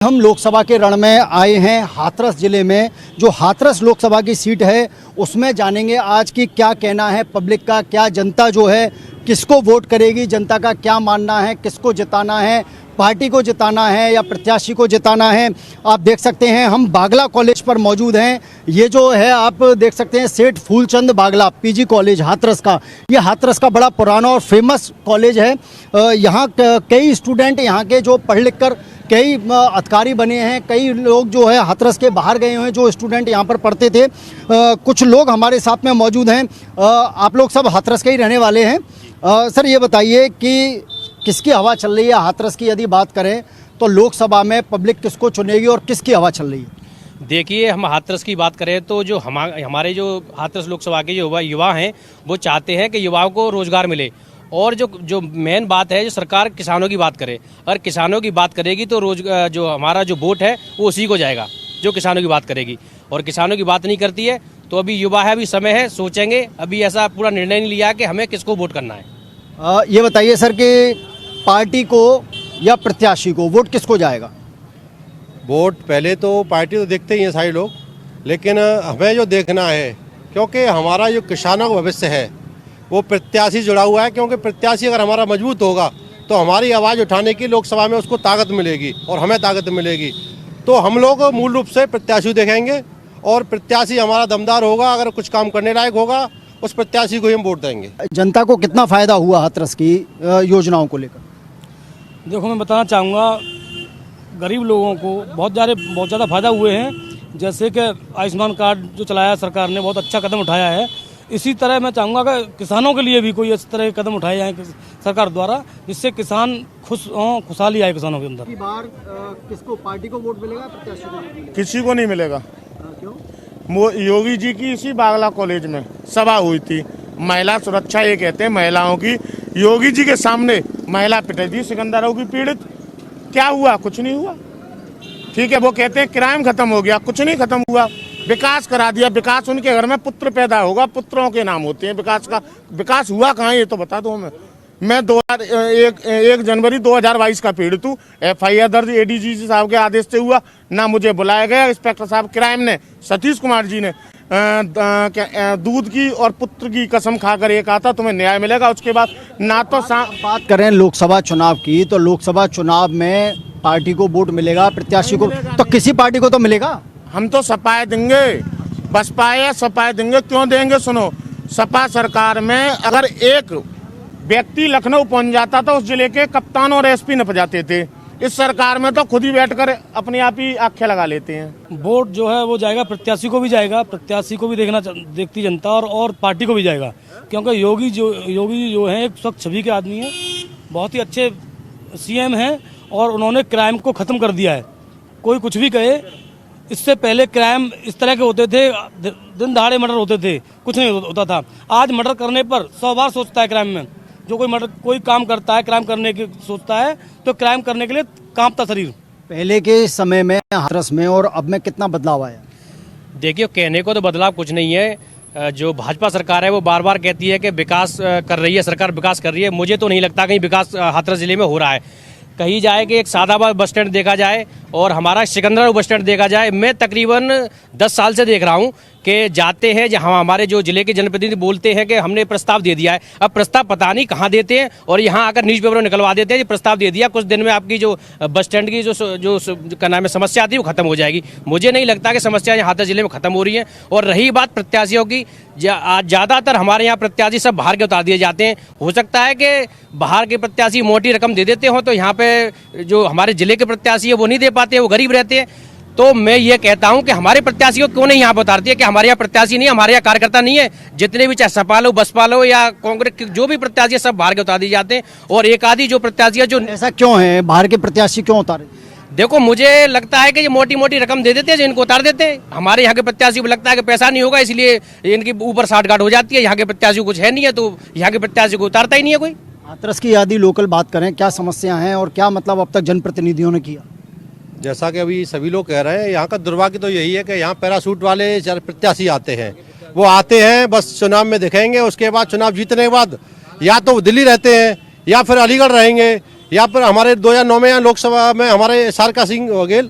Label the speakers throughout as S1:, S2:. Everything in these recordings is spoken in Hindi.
S1: हम लोकसभा के रण में आए हैं हाथरस जिले में। जो हाथरस लोकसभा की सीट है उसमें जानेंगे आज की क्या कहना है पब्लिक का, क्या जनता जो है किसको वोट करेगी, जनता का क्या मानना है, किसको जिताना है, पार्टी को जिताना है या प्रत्याशी को जिताना है। आप देख सकते हैं हम बागला कॉलेज पर मौजूद हैं। ये जो है आप देख सकते हैं सेठ फूलचंद बागला पीजी कॉलेज हाथरस का। ये हाथरस का बड़ा पुराना और फेमस कॉलेज है। यहाँ कई स्टूडेंट यहाँ के जो पढ़ लिख कर कई अधिकारी बने हैं, कई लोग जो है हाथरस के बाहर गए हुए हैं जो स्टूडेंट यहाँ पर पढ़ते थे। कुछ लोग हमारे साथ में मौजूद हैं। आप लोग सब हाथरस के ही रहने वाले हैं। सर ये बताइए कि किसकी हवा चल रही है हाथरस की? यदि बात करें तो लोकसभा में पब्लिक किसको चुनेगी और किसकी हवा चल रही है?
S2: देखिए, हम हाथरस की बात करें तो जो हमारे जो हाथरस लोकसभा के जो युवा हैं वो चाहते हैं कि युवाओं को रोजगार मिले। और जो मेन बात है, जो सरकार किसानों की बात करे, अगर किसानों की बात करेगी तो जो हमारा जो वोट है वो उसी को जाएगा जो किसानों की बात करेगी। और किसानों की बात नहीं करती है तो अभी युवा है, अभी समय है, सोचेंगे। अभी ऐसा पूरा निर्णय नहीं लिया कि हमें किसको वोट करना है।
S1: ये बताइए सर कि पार्टी को या प्रत्याशी को वोट किसको जाएगा?
S3: वोट पहले तो पार्टी तो देखते ही हैं सारे लोग, लेकिन हमें जो देखना है, क्योंकि हमारा जो किसानों का भविष्य है वो प्रत्याशी जुड़ा हुआ है। क्योंकि प्रत्याशी अगर हमारा मजबूत होगा तो हमारी आवाज़ उठाने की लोकसभा में उसको ताकत मिलेगी और हमें ताकत मिलेगी। तो हम लोग मूल रूप से प्रत्याशी देखेंगे और प्रत्याशी हमारा दमदार होगा, अगर कुछ काम करने लायक होगा उस प्रत्याशी को ही हम वोट देंगे।
S1: जनता को कितना फायदा हुआ हाथरस की योजनाओं को लेकर?
S4: देखो, मैं बताना चाहूँगा गरीब लोगों को बहुत ज़्यादा फायदा हुए हैं। जैसे कि आयुष्मान कार्ड जो चलाया सरकार ने, बहुत अच्छा कदम उठाया है। इसी तरह मैं चाहूँगा कि किसानों के लिए भी कोई इस तरह के कदम उठाए जाएँ सरकार द्वारा, जिससे किसान खुशहाली आए किसानों के अंदर।
S1: बार किसको, पार्टी को वोट मिलेगा, प्रत्याशी को वोट मिलेगा?
S5: किसी को नहीं मिलेगा।
S1: क्यों?
S5: वो योगी जी की इसी बागला कॉलेज में सभा हुई थी, महिला सुरक्षा ये कहते हैं महिलाओं की। योगी जी के सामने महिला पिटाई थी, सिकंदरों की पीड़ित। क्या हुआ? कुछ नहीं हुआ। ठीक है, वो कहते हैं क्राइम खत्म हो गया, कुछ नहीं खत्म हुआ। विकास करा दिया। विकास उनके घर में पुत्र पैदा होगा, पुत्रों के नाम होते हैं। विकास का विकास हुआ कहाँ, ये तो बता दो हमें। मैं 1 जनवरी 2022 का पीड़ित हूँ। FIR दर्ज ADG साहब के आदेश से हुआ, ना मुझे बुलाया गया। इंस्पेक्टर साहब क्राइम ने, सतीश कुमार जी ने दूध की और पुत्र की कसम खाकर ये कहा था तुम्हें न्याय मिलेगा। उसके बाद ना तो
S1: बात करें लोकसभा चुनाव की तो लोकसभा चुनाव में पार्टी को वोट मिलेगा, प्रत्याशी को तो किसी पार्टी को तो मिलेगा।
S5: हम तो सपाए देंगे, बसपा या सपाए देंगे। क्यों देंगे? सुनो, सपा सरकार में अगर एक व्यक्ति लखनऊ पहुंच जाता तो उस जिले के कप्तान और SP नप जाते थे। इस सरकार में तो खुद ही बैठकर अपने आप ही आंखें लगा लेते हैं।
S4: वोट जो है वो जाएगा, प्रत्याशी को भी जाएगा, प्रत्याशी को भी देखती जनता और पार्टी को भी जाएगा। क्योंकि योगी जी जो है एक स्वच्छ छवि के आदमी हैं, बहुत ही अच्छे CM हैं और उन्होंने क्राइम को ख़त्म कर दिया है। कोई कुछ भी कहे, इससे पहले क्राइम इस तरह के होते थे, दिन दहाड़े मर्डर होते थे, कुछ नहीं होता था। आज मर्डर करने पर 100 बार सोचता है क्राइम में। जो कोई काम करता है, क्राइम करने की सोचता है तो क्राइम करने के लिए कांपता शरीर।
S1: पहले के समय में हाथरस में और अब में कितना बदलाव आया?
S2: देखिए, कहने को तो बदलाव कुछ नहीं है। जो भाजपा सरकार है वो बार बार कहती है कि विकास कर रही है, सरकार विकास कर रही है। मुझे तो नहीं लगता कहीं विकास हाथरस जिले में हो रहा है। कहीं जाए कि एक सादाबाद बस स्टैंड देखा जाए और हमारा सिकंदरा बस स्टैंड देखा जाए। मैं तकरीबन 10 साल से देख रहा हूँ कि जाते हैं जहाँ हमारे जो जिले के जनप्रतिनिधि बोलते हैं कि हमने प्रस्ताव दे दिया है। अब प्रस्ताव पता नहीं कहाँ देते हैं और यहाँ आकर न्यूज़पेपर में निकलवा देते हैं कि प्रस्ताव दे दिया, कुछ दिन में आपकी जो बस स्टैंड की जो क्या नाम है समस्या आती है वो खत्म हो जाएगी। मुझे नहीं लगता कि समस्या यहाँ हाथरस जिले में खत्म हो रही है। और रही बात प्रत्याशियों की, ज़्यादातर हमारे यहाँ प्रत्याशी सब बाहर के उतार दिए जाते हैं। हो सकता है कि बाहर के प्रत्याशी मोटी रकम दे देते हो तो यहाँ पे जो हमारे जिले के प्रत्याशी है वो नहीं दे पाते, वो गरीब रहते हैं। तो मैं ये कहता हूं कि हमारे प्रत्याशी को क्यों नहीं यहाँ पर उतारती है कि हमारे यहाँ प्रत्याशी नहीं है, हमारे यहाँ कार्यकर्ता नहीं है। जितने भी चाहे सपा लो, बसपा लो या कांग्रेस, जो भी प्रत्याशी है सब बाहर के उतार दिए जाते हैं। और एक आधी जो प्रत्याशी है जो,
S1: ऐसा क्यों है, बाहर के प्रत्याशी क्यों उतारे?
S2: देखो, मुझे लगता है कि ये मोटी मोटी रकम दे देते हैं, जिनको उतार देते हैं। हमारे यहाँ के प्रत्याशी को लगता है कि पैसा नहीं होगा, इसलिए इनकी ऊपर साठगांठ हो जाती है। यहाँ के प्रत्याशी कुछ है नहीं है तो यहाँ के प्रत्याशी को उतारता ही नहीं है कोई।
S1: हाथरस की आदि लोकल बात करें, क्या समस्या हैं और क्या मतलब अब तक जनप्रतिनिधियों ने किया?
S3: जैसा कि अभी सभी लोग कह रहे हैं, यहाँ का दुर्भाग्य तो यही है कि यहाँ पैराशूट वाले प्रत्याशी आते हैं। वो आते हैं, बस चुनाव में दिखेंगे, उसके बाद चुनाव जीतने के बाद या तो दिल्ली रहते हैं या फिर अलीगढ़ रहेंगे यहाँ पर हमारे 2009 में यहाँ लोकसभा में हमारे सारका सिंह बघेल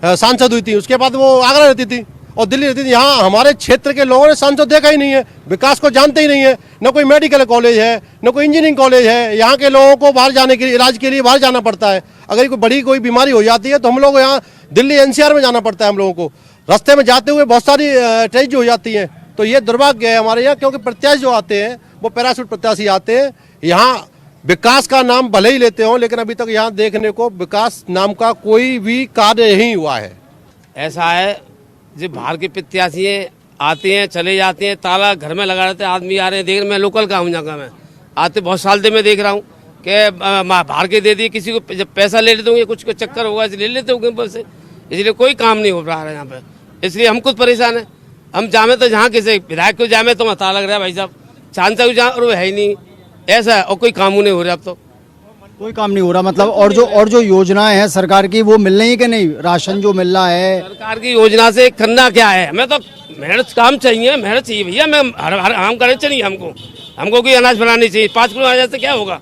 S3: सांसद हुई थी, उसके बाद वो आगरा रहती थी और दिल्ली रहती थी। यहाँ हमारे क्षेत्र के लोगों ने सांसद देखा ही नहीं है, विकास को जानते ही नहीं है। न कोई मेडिकल कॉलेज है, न कोई इंजीनियरिंग कॉलेज है। यहाँ के लोगों को बाहर जाने के लिए, इलाज के लिए बाहर जाना पड़ता है। अगर कोई बड़ी कोई बीमारी हो जाती है तो हम लोग यहाँ दिल्ली NCR में जाना पड़ता है। हम लोगों को रास्ते में जाते हुए बहुत सारी ट्रेजेडी हो जाती है। तो ये दुर्भाग्य है हमारे यहाँ, क्योंकि प्रत्याशी जो आते हैं वो पैराशूट प्रत्याशी आते हैं। यहाँ विकास का नाम भले ही लेते हो, लेकिन अभी तक यहाँ देखने को विकास नाम का कोई भी कार्य नहीं हुआ है।
S6: ऐसा है जो बाहर के प्रत्याशी आते हैं चले जाते हैं, ताला घर में लगा रहते हैं, आदमी आ रहे हैं देख। मैं लोकल का हूँ जगह में आते बहुत साल से मैं देख रहा हूँ कि बाहर के दे दिए, किसी को जब पैसा ले लेते होंगे, कुछ को चक्कर होगा ले लेते होंगे पैसे, इसलिए कोई काम नहीं हो रहा है यहाँ पे। इसलिए हम खुद परेशान हैं। हम जामे तो जहाँ किसी विधायक को जामे तो ताला लग रहा है भाई साहब, सांसद को जहाँ और वो है ही नहीं, ऐसा है। और कोई काम नहीं हो रहा अब तो,
S1: कोई काम नहीं हो रहा मतलब। और जो योजनाएं हैं सरकार की वो मिल रही है कि नहीं? राशन जो मिल रहा है
S6: सरकार की योजना से करना क्या है? हमें तो मेहनत काम चाहिए, मेहनत चाहिए भैया। मैं हम करने चाहिए हमको कोई अनाज बनानी चाहिए। 5 किलो अनाज से क्या होगा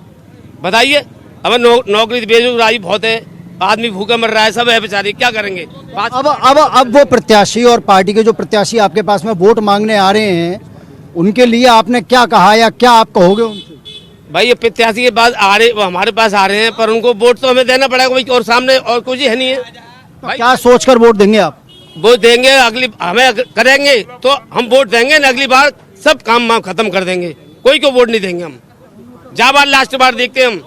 S6: बताइए? अब नौकरी बेरोजगारी बहुत है, आदमी भूखा मर रहा है, सब है बेचारे, क्या करेंगे?
S1: अब वो प्रत्याशी और पार्टी के जो प्रत्याशी आपके पास में वोट मांगने आ रहे हैं, उनके लिए आपने क्या कहा या क्या आप कहोगे उनसे?
S6: भाई ये प्रत्याशी के पास आ रहे, वो हमारे पास आ रहे हैं, पर उनको वोट तो हमें देना पड़ेगा भाई। और सामने और कुछ है नहीं है भाई।
S1: क्या सोचकर वोट देंगे आप?
S6: वोट देंगे, अगली हमें करेंगे तो हम वोट देंगे ना, अगली बार सब काम खत्म कर देंगे। कोई को वोट नहीं देंगे हम। जा बार लास्ट बार देखते हम,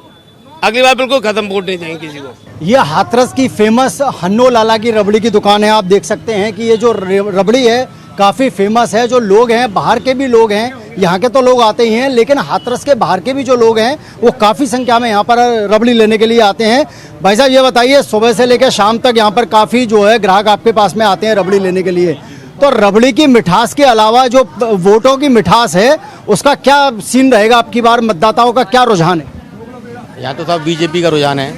S6: अगली बार बिल्कुल खत्म वोट नहीं देंगे किसी को।
S1: ये हाथरस की फेमस हन्नो लाला की रबड़ी की दुकान है। आप देख सकते हैं कि ये जो रबड़ी है काफ़ी फेमस है। जो लोग हैं, बाहर के भी लोग हैं, यहाँ के तो लोग आते ही हैं, लेकिन हाथरस के बाहर के भी जो लोग हैं वो काफ़ी संख्या में यहाँ पर रबड़ी लेने के लिए आते हैं। भाई साहब ये बताइए, सुबह से लेकर शाम तक यहाँ पर काफ़ी जो है ग्राहक आपके पास में आते हैं रबड़ी लेने के लिए, तो रबड़ी की मिठास के अलावा जो वोटों की मिठास है उसका क्या सीन रहेगा? आपकी बार मतदाताओं का क्या रुझान है?
S7: यहाँ तो सब बीजेपी का रुझान है,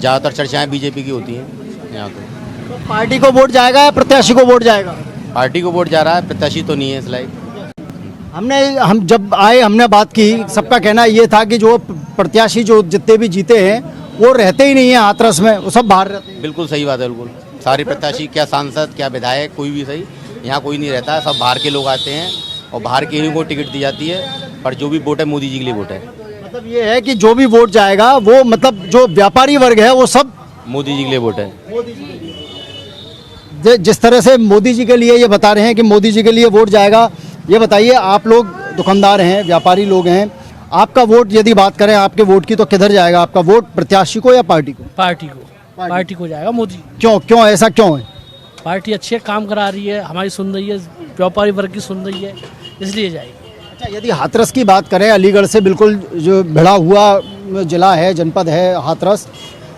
S7: ज़्यादातर चर्चाएं बीजेपी की होती हैं यहाँ तो।
S1: पार्टी को वोट जाएगा या प्रत्याशी को वोट जाएगा?
S7: पार्टी को वोट जा रहा है, प्रत्याशी तो नहीं है इस लायक।
S1: हम जब आए हमने बात की, सबका कहना ये था कि जो प्रत्याशी जो जितने भी जीते हैं वो रहते ही नहीं है हाथरस में, वो सब बाहर रहते हैं।
S7: बिल्कुल सही बात है, बिल्कुल सारे प्रत्याशी, क्या सांसद क्या विधायक, कोई भी सही, यहाँ कोई नहीं रहता है, सब बाहर के लोग आते हैं और बाहर के ही को टिकट दी जाती है। पर जो भी वोट है मोदी जी के लिए वोट है।
S1: मतलब ये है कि जो भी वोट जाएगा वो मतलब जो व्यापारी वर्ग है वो सब
S7: मोदी जी के लिए वोट है।
S1: जिस तरह से मोदी जी के लिए ये बता रहे हैं कि मोदी जी के लिए वोट जाएगा, ये बताइए, आप लोग दुकानदार हैं, व्यापारी लोग हैं, आपका वोट यदि बात करें आपके वोट की तो किधर जाएगा आपका वोट? प्रत्याशी को या पार्टी को?
S8: पार्टी को जाएगा मोदी।
S1: क्यों ऐसा क्यों है?
S8: पार्टी अच्छे काम करा रही है, हमारी सुन रही है, व्यापारी वर्ग की सुन रही है, इसलिए जाएगी।
S1: अच्छा, यदि हाथरस की बात करें, अलीगढ़ से बिल्कुल जो भिड़ा हुआ जिला है, जनपद है हाथरस,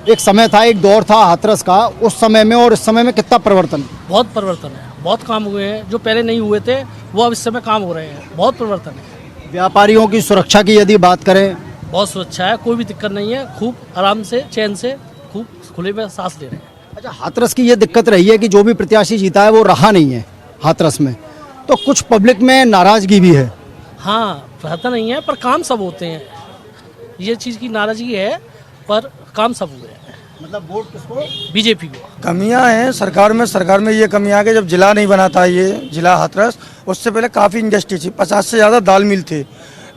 S1: एक समय था, एक दौर था हाथरस का, उस समय में और इस समय में कितना परिवर्तन?
S8: बहुत परिवर्तन है, बहुत काम हुए हैं, जो पहले नहीं हुए थे वो अब इस समय काम हो रहे हैं, बहुत परिवर्तन है।
S1: व्यापारियों की सुरक्षा की यदि बात करें,
S8: बहुत सुरक्षा है, कोई भी दिक्कत नहीं है, खूब आराम से चैन से खूब खुले में सांस ले रहे हैं।
S1: अच्छा, हाथरस की ये दिक्कत रही है कि जो भी प्रत्याशी जीता है वो रहा नहीं है हाथरस में, तो कुछ पब्लिक में नाराजगी भी है।
S8: हाँ, रहता नहीं है, पर काम सब होते हैं, ये चीज़ की नाराजगी है, पर काम सब हुए हैं।
S1: मतलब वोट किसको?
S8: बीजेपी को।
S9: कमियां हैं सरकार में ये कमियां आ गई, जब जिला नहीं बना था ये जिला हाथरस, उससे पहले काफ़ी इंडस्ट्री थी, 50 से ज़्यादा दाल मिल थे,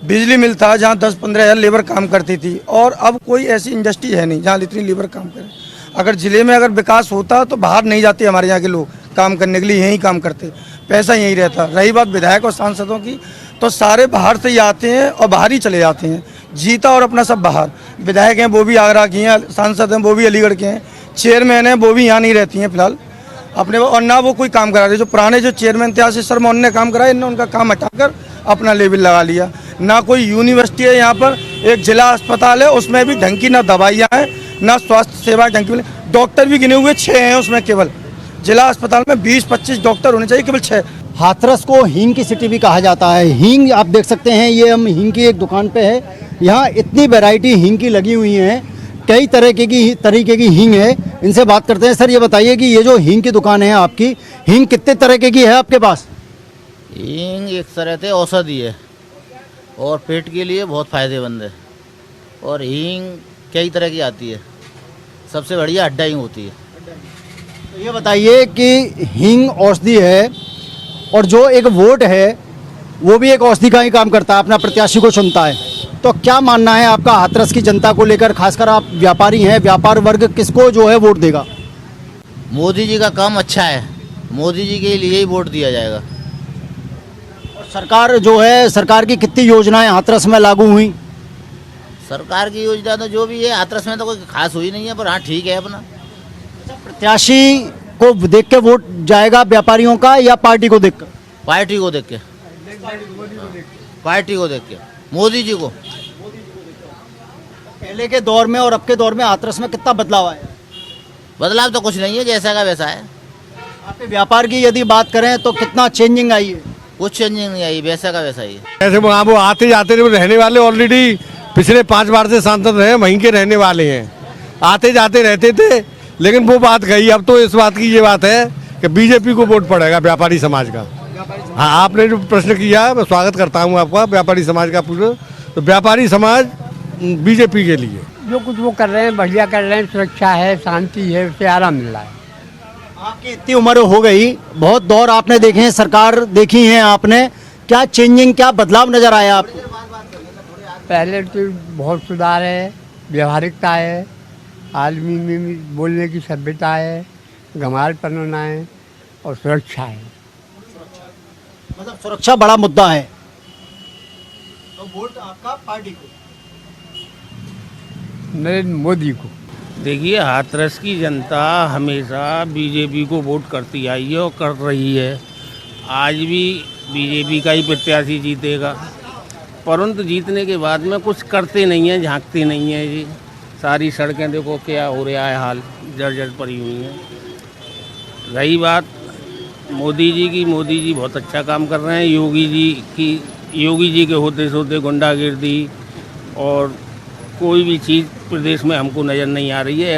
S9: बिजली मिल था जहाँ 10-15 हज़ार लेबर काम करती थी, और अब कोई ऐसी इंडस्ट्री है नहीं जहाँ इतनी लेबर काम करे। अगर ज़िले में अगर विकास होता तो बाहर नहीं जाते हमारे यहाँ के लोग काम करने के लिए, यहीं काम करते, पैसा यहीं रहता। रही बात विधायक और सांसदों की, तो सारे बाहर से ही आते हैं और बाहर ही चले जाते हैं, जीता और अपना सब बाहर। विधायक हैं वो भी आगरा की हैं, सांसद हैं वो भी अलीगढ़ के हैं, चेयरमैन हैं वो भी यहाँ नहीं रहती हैं फिलहाल अपने, और ना वो कोई काम करा रहे। जो पुराने जो चेयरमैन थे आशीष शर्मा, उन्होंने काम कराया, इन्होंने उनका काम हटाकर अपना लेवल लगा लिया। ना कोई यूनिवर्सिटी है यहाँ पर, एक जिला अस्पताल है उसमें भी ढंग की ना दवाइयाँ हैं, ना स्वास्थ्य सेवा ढंग की, डॉक्टर भी गिने हुए 6 हैं उसमें, केवल जिला अस्पताल में 20-25 डॉक्टर होने चाहिए, केवल 6।
S1: हाथरस को हींग की सिटी भी कहा जाता है। हींग आप देख सकते हैं, ये हम हींग की एक दुकान पे है, यहाँ इतनी वैरायटी हींग की लगी हुई हैं, कई तरीके की हींग है। इनसे बात करते हैं। सर ये बताइए कि ये जो हींग की दुकान है आपकी, हींग कितने तरीके की है आपके पास?
S10: हींग एक तरह से औषधि है और पेट के लिए बहुत फायदेमंद है, और हींग कई तरह की आती है, सबसे बढ़िया अड्डा हींग होती है।
S1: तो ये बताइए कि हींग औषधि है और जो एक वोट है वो भी एक औषधि का ही काम करता है, अपना प्रत्याशी को चुनता है। तो क्या मानना है आपका हाथरस की जनता को लेकर, खासकर आप व्यापारी हैं, व्यापार वर्ग किसको जो है वोट देगा?
S10: मोदी जी का काम अच्छा है, मोदी जी के लिए ही वोट दिया जाएगा।
S1: और सरकार जो है, सरकार की कितनी योजनाएं हाथरस में लागू हुई?
S10: सरकार की योजना तो जो भी है हाथरस में तो कोई खास हुई नहीं है, पर हाँ ठीक है अपना।
S1: प्रत्याशी को देख के वोट जाएगा व्यापारियों का या पार्टी को देखकर?
S10: पार्टी को देख के, पार्टी को देख के, मोदी जी को।
S1: पहले के दौर में और अब के दौर में हाथरस में कितना बदलाव आया?
S10: बदलाव तो कुछ नहीं है, जैसा का वैसा है।
S1: आपके व्यापार की यदि बात करें तो कितना चेंजिंग आई है?
S10: कुछ चेंजिंग नहीं आई, वैसा का वैसा ही है।
S3: ऐसे वो आते जाते रहने वाले ऑलरेडी पिछले 5 बार से सांसद रहे, वहीं के रहने वाले हैं, आते जाते रहते थे। लेकिन वो बात गई, अब तो इस बात की ये बात है कि बीजेपी को वोट पड़ेगा, व्यापारी समाज का। हाँ, आपने जो प्रश्न किया मैं स्वागत करता हूँ आपका, व्यापारी समाज का पूरा। तो व्यापारी समाज बीजेपी के लिए
S11: जो कुछ वो कर रहे हैं बढ़िया कर रहे हैं, सुरक्षा है, शांति है, उससे आराम मिल रहा है।
S1: आपकी इतनी उम्र हो गई, बहुत दौर आपने देखे हैं, सरकार देखी है आपने, क्या चेंजिंग, क्या बदलाव नजर आया आपको?
S11: पहले तो बहुत सुधार है, व्यवहारिकता है, आदमी में बोलने की सभ्यता है, घमालपन है और सुरक्षा है।
S1: मतलब सुरक्षा बड़ा मुद्दा है, तो वोट आपका पार्टी को?
S11: नरेंद्र मोदी को।
S12: देखिए, हाथरस की जनता हमेशा बीजेपी को वोट करती आई है और कर रही है। आज भी बीजेपी का ही प्रत्याशी जीतेगा, परंतु जीतने के बाद में कुछ करते नहीं हैं, झांकते नहीं हैं जी। सारी सड़कें देखो क्या हो रहा है, हाल जर्जर पड़ी हुई हैं। रही बात मोदी जी की, मोदी जी बहुत अच्छा काम कर रहे हैं। योगी जी के होते गुंडागिर्दी और कोई भी चीज़ प्रदेश में हमको नज़र नहीं आ रही है।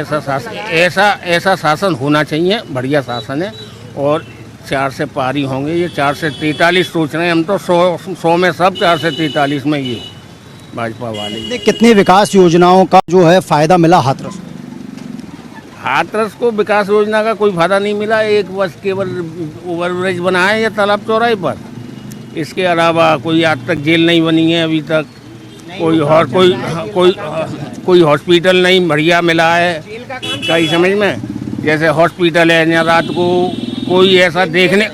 S12: ऐसा शासन होना चाहिए, बढ़िया शासन है। और 4 से पार ही होंगे, ये 4 से 43 सोच रहे हैं हम तो। 100 में सब, 4 से 43 में ये भाजपा वाले।
S1: कितनी विकास योजनाओं का जो है फायदा मिला हाथरस?
S12: हाथरस को विकास योजना का कोई फायदा नहीं मिला। एक बस केवल ओवरब्रिज बना है या तालाब चौराहे पर, इसके अलावा कोई आज तक जेल नहीं बनी है अभी तक। कोई हॉस्पिटल नहीं बढ़िया मिला है कई समझ में। जैसे हॉस्पिटल है या रात को कोई ऐसा देखने,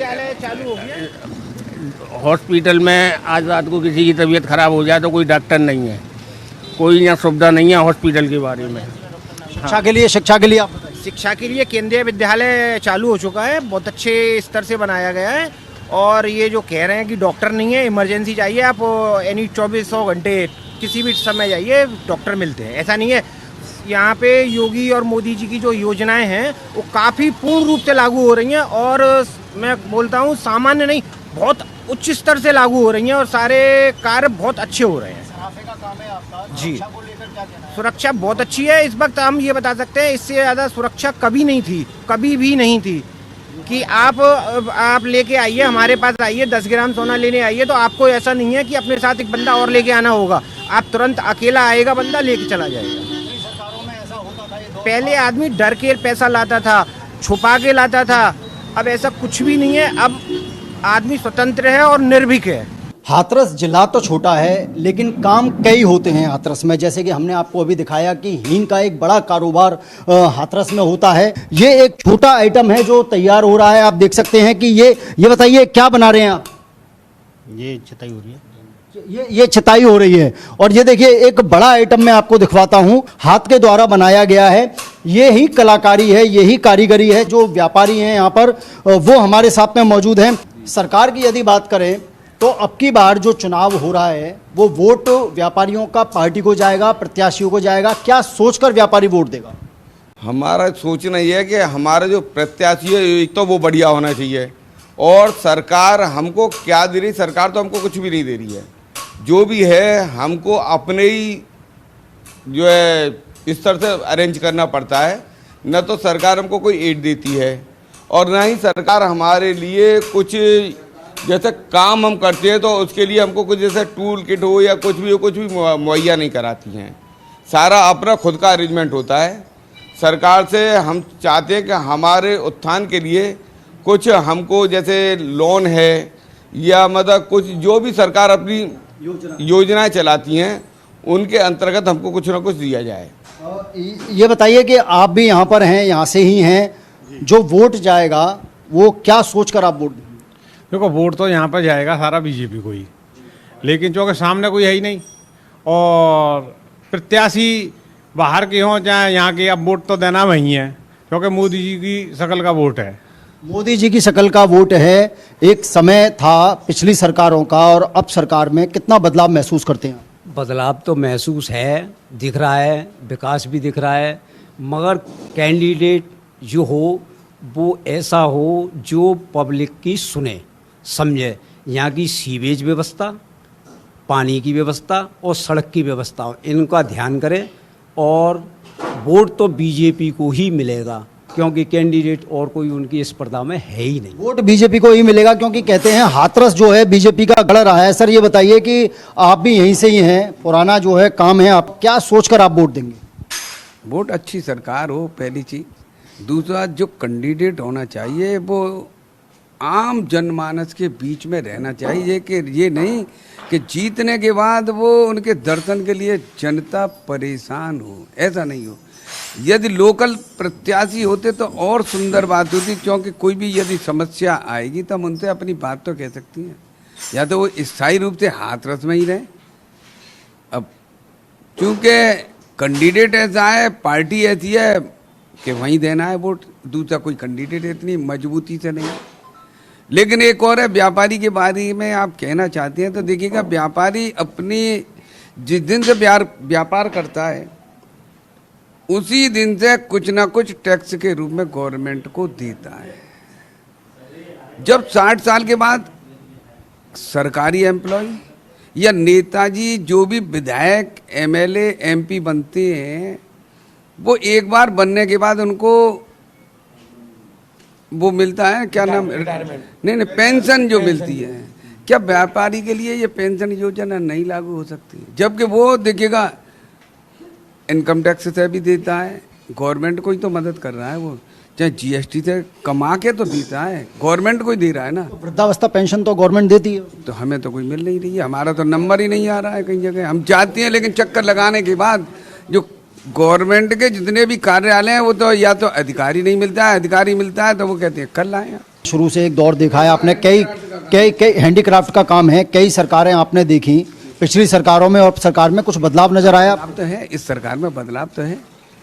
S12: हॉस्पिटल में आज रात को किसी की तबीयत खराब हो जाए तो कोई डॉक्टर नहीं है, कोई यहाँ सुविधा नहीं है हॉस्पिटल के बारे में।
S1: शिक्षा के लिए आप बताइए।
S13: शिक्षा के लिए केंद्रीय विद्यालय चालू हो चुका है, बहुत अच्छे स्तर से बनाया गया है। और ये जो कह रहे हैं कि डॉक्टर नहीं है, इमरजेंसी चाहिए, आप एनी 2400 घंटे किसी भी समय जाइए, डॉक्टर मिलते हैं। ऐसा नहीं है, यहाँ पे योगी और मोदी जी की जो योजनाएं हैं वो काफ़ी पूर्ण रूप से लागू हो रही हैं। और मैं बोलता हूँ सामान्य नहीं, बहुत उच्च स्तर से लागू हो रही हैं और सारे कार्य बहुत अच्छे हो रहे हैं। जी, सुरक्षा बहुत अच्छी है। इस वक्त हम ये बता सकते हैं इससे ज़्यादा सुरक्षा कभी नहीं थी, कभी भी नहीं थी। कि आप लेके आइए, हमारे पास आइए, 10 ग्राम सोना लेने आइए, तो आपको ऐसा नहीं है कि अपने साथ एक बंदा और लेके आना होगा। आप तुरंत अकेला आएगा बंदा, लेके चला जाएगा। पहले आदमी डर के पैसा लाता था, छुपा के लाता था, अब ऐसा कुछ भी नहीं है। अब आदमी स्वतंत्र है और निर्भीक है।
S1: हाथरस जिला तो छोटा है लेकिन काम कई होते हैं हाथरस में, जैसे कि हमने आपको अभी दिखाया कि हींग का एक बड़ा कारोबार हाथरस में होता है। ये एक छोटा आइटम है जो तैयार हो रहा है, आप देख सकते हैं कि ये बताइए क्या बना रहे हैं आप?
S10: ये छटाई हो रही है,
S1: ये छटाई हो रही है। और ये देखिए एक बड़ा आइटम मैं आपको दिखवाता हूँ, हाथ के द्वारा बनाया गया है। ये ही कलाकारी है, यही कारीगरी है। जो व्यापारी हैं यहाँ पर वो हमारे साथ में मौजूद हैं। सरकार की यदि बात करें तो अब की बार जो चुनाव हो रहा है वो वोट व्यापारियों का पार्टी को जाएगा, प्रत्याशियों को जाएगा। क्या सोचकर व्यापारी वोट देगा?
S14: हमारा सोचना ये है कि हमारा जो प्रत्याशी है एक तो वो बढ़िया होना चाहिए, और सरकार हमको क्या दे रही, सरकार तो हमको कुछ भी नहीं दे रही है। जो भी है हमको अपने ही जो है स्तर से अरेंज करना पड़ता है। न तो सरकार हमको कोई एड देती है और ना ही सरकार हमारे लिए कुछ जैसे काम हम करते हैं तो उसके लिए हमको कुछ जैसे टूल किट हो या कुछ भी मुहैया नहीं कराती हैं। सारा अपना खुद का अरेंजमेंट होता है। सरकार से हम चाहते हैं कि हमारे उत्थान के लिए कुछ हमको जैसे लोन है या मतलब कुछ जो भी सरकार अपनी योजनाएं चलाती हैं उनके अंतर्गत हमको कुछ ना कुछ दिया जाए।
S1: ये बताइए कि आप भी यहाँ पर हैं, यहाँ से ही हैं, जो वोट जाएगा वो क्या सोचकर आप वोट देंगे?
S12: देखो वोट तो यहाँ पर जाएगा सारा बीजेपी को ही, लेकिन चूँकि सामने कोई है ही नहीं और प्रत्याशी बाहर के हों चाहे यहाँ के, अब वोट तो देना वही है क्योंकि मोदी जी की शक्ल का वोट है।
S1: मोदी जी की शक्ल का वोट है। एक समय था पिछली सरकारों का और अब सरकार में, कितना बदलाव महसूस करते हैं?
S15: बदलाव तो महसूस है, दिख रहा है, विकास भी दिख रहा है, मगर कैंडिडेट जो हो वो ऐसा हो जो पब्लिक की सुने समझे। यहाँ की सीवेज व्यवस्था, पानी की व्यवस्था और सड़क की व्यवस्था, इनका ध्यान करे और वोट तो बीजेपी को ही मिलेगा क्योंकि कैंडिडेट और कोई उनकी स्पर्धा में है ही नहीं।
S1: वोट बीजेपी को ही मिलेगा क्योंकि कहते हैं हाथरस जो है बीजेपी का गढ़ रहा है। सर ये बताइए कि आप भी यहीं से ही हैं, पुराना जो है काम है, आप क्या सोचकर आप वोट देंगे?
S16: वोट अच्छी सरकार हो पहली चीज़। दूसरा जो कैंडिडेट होना चाहिए वो आम जनमानस के बीच में रहना चाहिए कि ये नहीं कि जीतने के बाद वो उनके दर्शन के लिए जनता परेशान हो, ऐसा नहीं हो। यदि लोकल प्रत्याशी होते तो और सुंदर बात होती क्योंकि कोई भी यदि समस्या आएगी तो हम उनसे अपनी बात तो कह सकती हैं, या तो वो स्थायी रूप से हाथरस में ही रहे। अब चूँकि कैंडिडेट ऐसा है, पार्टी ऐसी है कि वहीं देना है वोट, दूसरा कोई कैंडिडेट इतनी मजबूती से नहीं। लेकिन एक और है, व्यापारी के बारे में आप कहना चाहते हैं तो देखिएगा, व्यापारी अपनी जिस दिन से व्यापार करता है उसी दिन से कुछ ना कुछ टैक्स के रूप में गवर्नमेंट को देता है। जब 60 साल के बाद सरकारी एम्प्लॉय या नेताजी जो भी विधायक एमएलए एमपी बनते हैं वो एक बार बनने के बाद उनको वो मिलता है, क्या नाम, नहीं पेंशन जो मिलती है। क्या व्यापारी के लिए ये पेंशन योजना नहीं लागू हो सकती? जबकि वो देखिएगा इनकम टैक्स से भी देता है, गवर्नमेंट को ही तो मदद कर रहा है, वो चाहे जीएसटी से कमा के तो देता है, गवर्नमेंट को ही दे रहा है ना।
S1: वृद्धावस्था पेंशन तो गवर्नमेंट देती है,
S16: तो हमें तो कोई मिल नहीं रही है, हमारा तो नंबर ही नहीं आ रहा है कहीं जगह। हम चाहते हैं लेकिन चक्कर लगाने के बाद जो गवर्नमेंट के जितने भी कार्यालय हैं वो तो या तो अधिकारी नहीं मिलता है, अधिकारी मिलता है तो वो कहते हैं कल लाएं।
S1: शुरू से एक दौर देखा है आपने, कई हैंडीक्राफ्ट का काम है, कई सरकारें आपने देखी, पिछली सरकारों में और सरकार में कुछ बदलाव नजर आया?
S16: बदलाव तो है, इस सरकार में बदलाव तो है,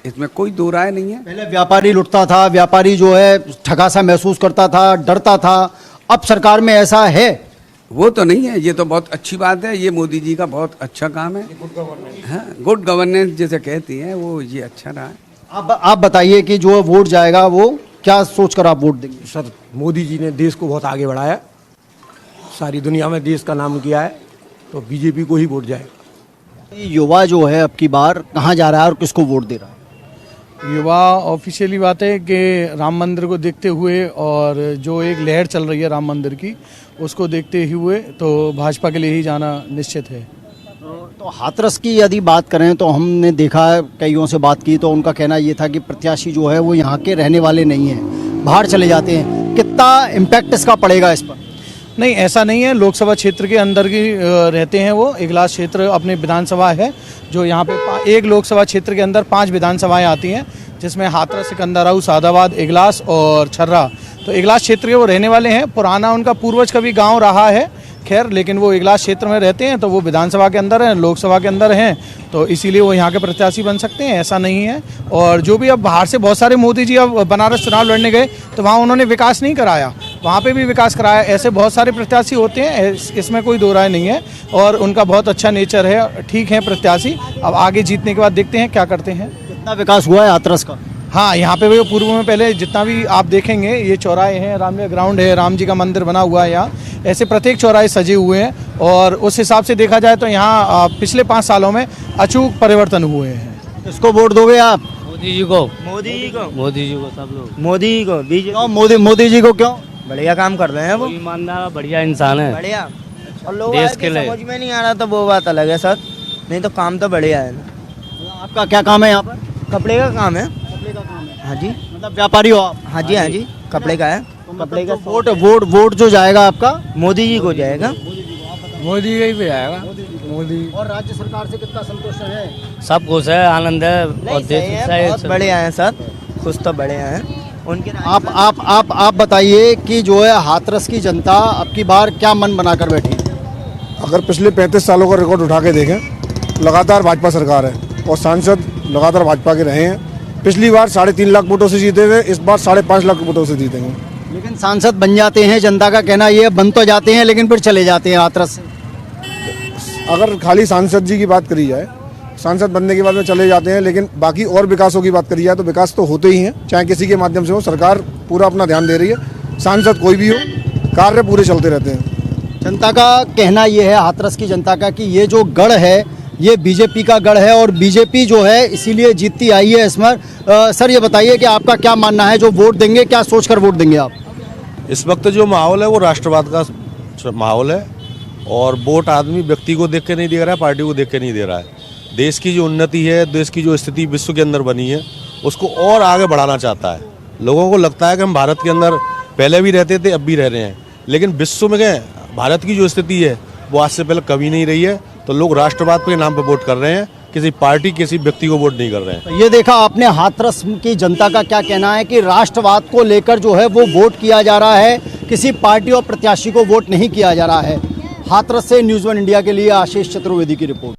S16: इसमें कोई दो राय नहीं है।
S1: पहले व्यापारी लुटता था, व्यापारी जो है ठगा सा महसूस करता था, डरता था, अब सरकार में ऐसा है?
S16: वो तो नहीं है, ये तो बहुत अच्छी बात है, ये मोदी जी का बहुत अच्छा काम है, गुड गवर्नेंस जैसे कहती हैं वो, ये अच्छा रहा है।
S1: आप बताइए कि जो वोट जाएगा वो क्या सोचकर आप वोट देंगे?
S17: सर मोदी जी ने देश को बहुत आगे बढ़ाया, सारी दुनिया में देश का नाम किया है, तो बीजेपी को ही वोट जाएगा।
S1: युवा जो है अब की बार कहाँ जा रहा है और किसको वोट दे रहा है?
S18: युवा ऑफिशियली बात है कि राम मंदिर को देखते हुए और जो एक लहर चल रही है राम मंदिर की उसको देखते हुए तो भाजपा के लिए ही जाना निश्चित है।
S1: तो हाथरस की यदि बात करें तो हमने देखा है, कईयों से बात की तो उनका कहना ये था कि प्रत्याशी जो है वो यहाँ के रहने वाले नहीं हैं, बाहर चले जाते हैं। कितना इम्पैक्ट इसका पड़ेगा इस पर?
S18: नहीं, ऐसा नहीं है, लोकसभा क्षेत्र के अंदर ही रहते हैं वो। इगलास क्षेत्र अपने विधानसभा है जो यहाँ पे एक लोकसभा क्षेत्र के अंदर 5 विधानसभाएं आती हैं जिसमें हाथरस, सिकंदराऊ, सादाबाद, इगलास और छर्रा। तो इगलास क्षेत्र के वो रहने वाले हैं, पुराना उनका पूर्वज का भी गाँव रहा है, खैर लेकिन वो इगलास क्षेत्र में रहते हैं तो वो विधानसभा के अंदर हैं, लोकसभा के अंदर हैं, तो इसीलिए वो यहाँ के प्रत्याशी बन सकते हैं, ऐसा नहीं है। और जो भी अब बाहर से बहुत सारे, मोदी जी अब बनारस चुनाव लड़ने गए तो वहाँ उन्होंने विकास नहीं कराया, वहाँ पे भी विकास कराया। ऐसे बहुत सारे प्रत्याशी होते हैं, इसमें कोई दो राय नहीं है और उनका बहुत अच्छा नेचर है, ठीक है प्रत्याशी। अब आगे जीतने के बाद देखते हैं क्या करते हैं।
S1: कितना विकास हुआ है हाथरस का?
S18: हाँ, यहाँ पे भी पूर्व में पहले जितना भी आप देखेंगे, ये चौराहे हैं, रामलीला ग्राउंड है, राम जी का मंदिर बना हुआ है यहाँ, ऐसे प्रत्येक चौराहे सजे हुए हैं और उस हिसाब से देखा जाए तो यहाँ पिछले 5 सालों में अचूक परिवर्तन हुए हैं।
S1: इसको वोट दोगे आप?
S19: मोदी जी को।
S20: मोदी जी को?
S19: मोदी जी को सब लोग।
S20: मोदी जी को।
S1: बीजेपी। मोदी जी को क्यों?
S20: बढ़िया काम कर रहे हैं वो,
S19: ईमानदार बढ़िया इंसान है,
S20: बढ़िया। और लोग
S19: देश के लिए
S20: समझ में नहीं आ रहा तो वो बात अलग है सर, नहीं तो काम तो बढ़िया है ना।
S1: आपका क्या काम है यहाँ पर?
S20: कपड़े का काम है।
S1: कपड़े का काम है।
S20: हाँ जी।
S1: मतलब व्यापारी हो आप?
S20: हाँ जी, हाँ जी, कपड़े का है।
S1: कपड़े का वोट जो जाएगा आपका
S20: मोदी जी को जाएगा।
S11: मोदी का ही पे जाएगा। मोदी।
S1: और राज्य सरकार से कितना संतुष्ट है?
S19: सब कुछ है, आनंद है और
S20: बहुत बड़े आए हैं सर, कुछ तो बड़े हैं उनके।
S1: आप बताइए कि जो है हाथरस की जनता अब की बार क्या मन बनाकर बैठी?
S21: अगर पिछले 35 सालों का रिकॉर्ड उठा के देखें, लगातार भाजपा सरकार है और सांसद लगातार भाजपा के रहे हैं। पिछली बार 3.5 लाख वोटों से जीते थे, इस बार 5.5 लाख वोटों से जीतेंगे।
S1: लेकिन सांसद बन जाते हैं, जनता का कहना ये बन तो जाते हैं लेकिन फिर चले जाते हैं हाथरस से।
S21: अगर खाली सांसद जी की बात करी जाए, सांसद बनने के बाद में चले जाते हैं, लेकिन बाकी और विकासों की बात करी जाए तो विकास तो होते ही हैं, चाहे किसी के माध्यम से हो। सरकार पूरा अपना ध्यान दे रही है, सांसद कोई भी हो, कार्य पूरे चलते रहते हैं।
S1: जनता का कहना ये है, हाथरस की जनता का, कि ये जो गढ़ है ये बीजेपी का गढ़ है और बीजेपी जो है इसीलिए जीतती आई है इसमें। सर ये बताइए कि आपका क्या मानना है, जो वोट देंगे क्या सोचकर वोट देंगे आप?
S3: इस वक्त जो माहौल है वो राष्ट्रवाद का माहौल है और वोट आदमी व्यक्ति को देख के नहीं दे रहा है, पार्टी को देख के नहीं दे रहा है। देश की जो उन्नति है, देश की जो स्थिति विश्व के अंदर बनी है, उसको और आगे बढ़ाना चाहता है। लोगों को लगता है कि हम भारत के अंदर पहले भी रहते थे, अब भी रह रहे हैं, लेकिन विश्व में क्या भारत की जो स्थिति है वो आज से पहले कभी नहीं रही है। तो लोग राष्ट्रवाद के नाम पे वोट कर रहे हैं, किसी पार्टी किसी व्यक्ति को वोट नहीं कर रहे हैं।
S1: ये देखा आपने हाथरस की जनता का क्या कहना है कि राष्ट्रवाद को लेकर जो है वो वोट किया जा रहा है, किसी पार्टी और प्रत्याशी को वोट नहीं किया जा रहा है। हाथरस से न्यूज़ 1 इंडिया के लिए आशीष चतुर्वेदी की रिपोर्ट।